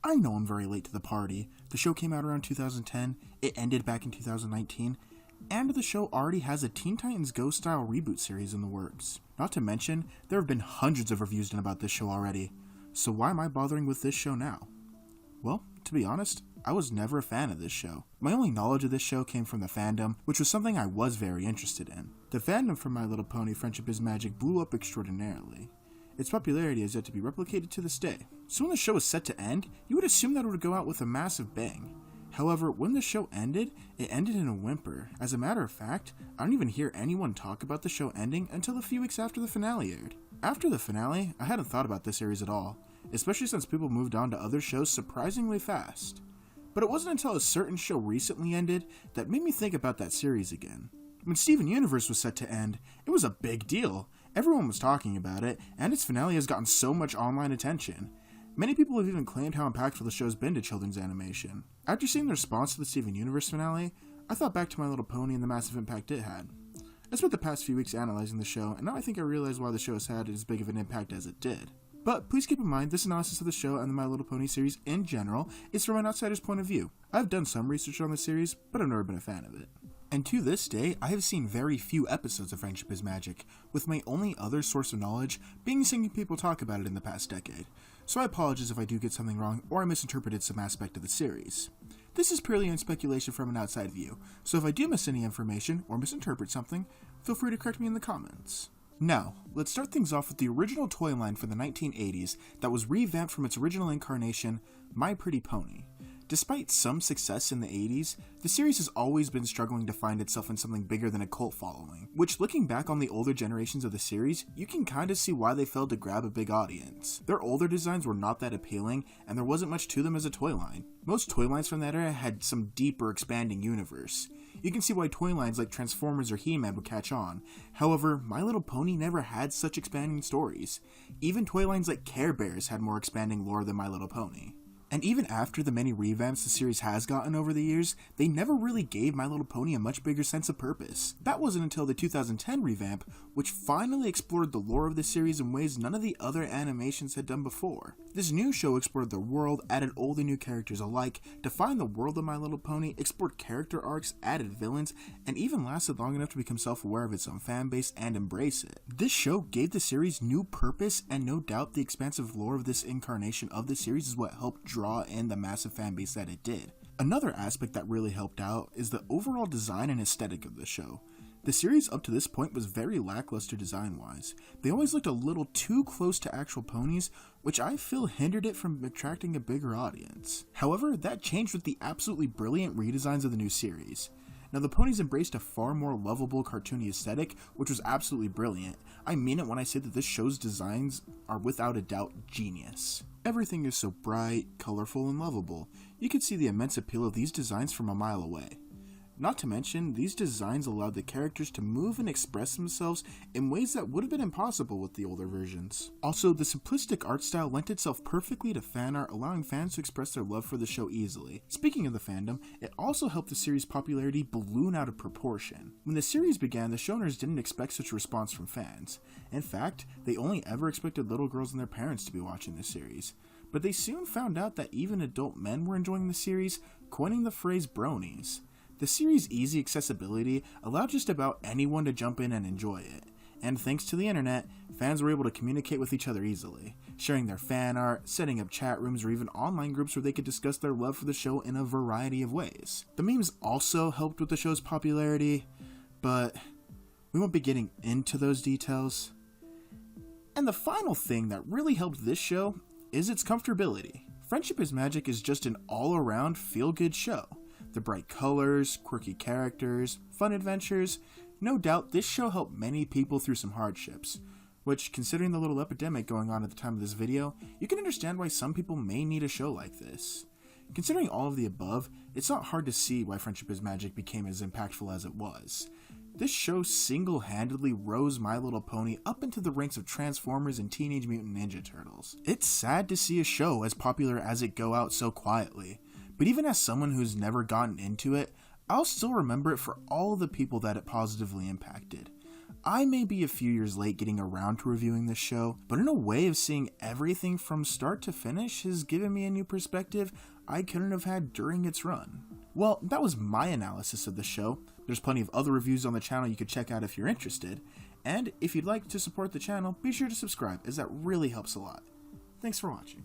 I know I'm very late to the party. The show came out around 2010, it ended back in 2019, and the show already has a Teen Titans Go style reboot series in the works. Not to mention, there have been hundreds of reviews done about this show already, so why am I bothering with this show now? Well, to be honest, I was never a fan of this show. My only knowledge of this show came from the fandom, which was something I was very interested in. The fandom for My Little Pony Friendship is Magic blew up extraordinarily. Its popularity is yet to be replicated to this day. So when the show was set to end, you would assume that it would go out with a massive bang. However, when the show ended, it ended in a whimper. As a matter of fact, I don't even hear anyone talk about the show ending until a few weeks after the finale aired. After the finale, I hadn't thought about this series at all, especially since people moved on to other shows surprisingly fast. But it wasn't until a certain show recently ended that made me think about that series again. When Steven Universe was set to end, it was a big deal. Everyone was talking about it, and its finale has gotten so much online attention. Many people have even claimed how impactful the show's been to children's animation. After seeing the response to the Steven Universe finale, I thought back to My Little Pony and the massive impact it had. I spent the past few weeks analyzing the show, and now I think I realize why the show has had as big of an impact as it did. But please keep in mind, this analysis of the show and the My Little Pony series in general is from an outsider's point of view. I've done some research on the series, but I've never been a fan of it. And to this day, I have seen very few episodes of Friendship is Magic, with my only other source of knowledge being seeing people talk about it in the past decade. So I apologize if I do get something wrong or I misinterpreted some aspect of the series. This is purely in speculation from an outside view, so if I do miss any information or misinterpret something, feel free to correct me in the comments. Now, let's start things off with the original toy line from the 1980s that was revamped from its original incarnation, My Pretty Pony. Despite some success in the 80s, the series has always been struggling to find itself in something bigger than a cult following, which looking back on the older generations of the series, you can kinda see why they failed to grab a big audience. Their older designs were not that appealing, and there wasn't much to them as a toy line. Most toy lines from that era had some deeper expanding universe. You can see why toy lines like Transformers or He-Man would catch on. However, My Little Pony never had such expanding stories. Even toy lines like Care Bears had more expanding lore than My Little Pony. And even after the many revamps the series has gotten over the years, they never really gave My Little Pony a much bigger sense of purpose. That wasn't until the 2010 revamp, which finally explored the lore of the series in ways none of the other animations had done before. This new show explored the world, added old and new characters alike, defined the world of My Little Pony, explored character arcs, added villains, and even lasted long enough to become self-aware of its own fanbase and embrace it. This show gave the series new purpose, and no doubt the expansive lore of this incarnation of the series is what helped draw in the massive fanbase that it did. Another aspect that really helped out is the overall design and aesthetic of the show. The series up to this point was very lackluster design-wise. They always looked a little too close to actual ponies, which I feel hindered it from attracting a bigger audience. However, that changed with the absolutely brilliant redesigns of the new series. Now, the ponies embraced a far more lovable, cartoony aesthetic, which was absolutely brilliant. I mean it when I say that this show's designs are without a doubt genius. Everything is so bright, colorful, and lovable. You could see the immense appeal of these designs from a mile away. Not to mention, these designs allowed the characters to move and express themselves in ways that would have been impossible with the older versions. Also, the simplistic art style lent itself perfectly to fan art, allowing fans to express their love for the show easily. Speaking of the fandom, it also helped the series' popularity balloon out of proportion. When the series began, the showrunners didn't expect such a response from fans. In fact, they only ever expected little girls and their parents to be watching the series. But they soon found out that even adult men were enjoying the series, coining the phrase bronies. The series' easy accessibility allowed just about anyone to jump in and enjoy it, and thanks to the internet, fans were able to communicate with each other easily, sharing their fan art, setting up chat rooms, or even online groups where they could discuss their love for the show in a variety of ways. The memes also helped with the show's popularity, but we won't be getting into those details. And the final thing that really helped this show is its comfortability. Friendship is Magic is just an all-around feel-good show. The bright colors, quirky characters, fun adventures. No doubt this show helped many people through some hardships, which, considering the little epidemic going on at the time of this video, you can understand why some people may need a show like this. Considering all of the above, it's not hard to see why Friendship is Magic became as impactful as it was. This show single-handedly rose My Little Pony up into the ranks of Transformers and Teenage Mutant Ninja Turtles. It's sad to see a show as popular as it go out so quietly. But even as someone who's never gotten into it, I'll still remember it for all of the people that it positively impacted. I may be a few years late getting around to reviewing this show, but in a way of seeing everything from start to finish has given me a new perspective I couldn't have had during its run. Well, that was my analysis of the show. There's plenty of other reviews on the channel you could check out if you're interested, and if you'd like to support the channel, be sure to subscribe as that really helps a lot. Thanks for watching.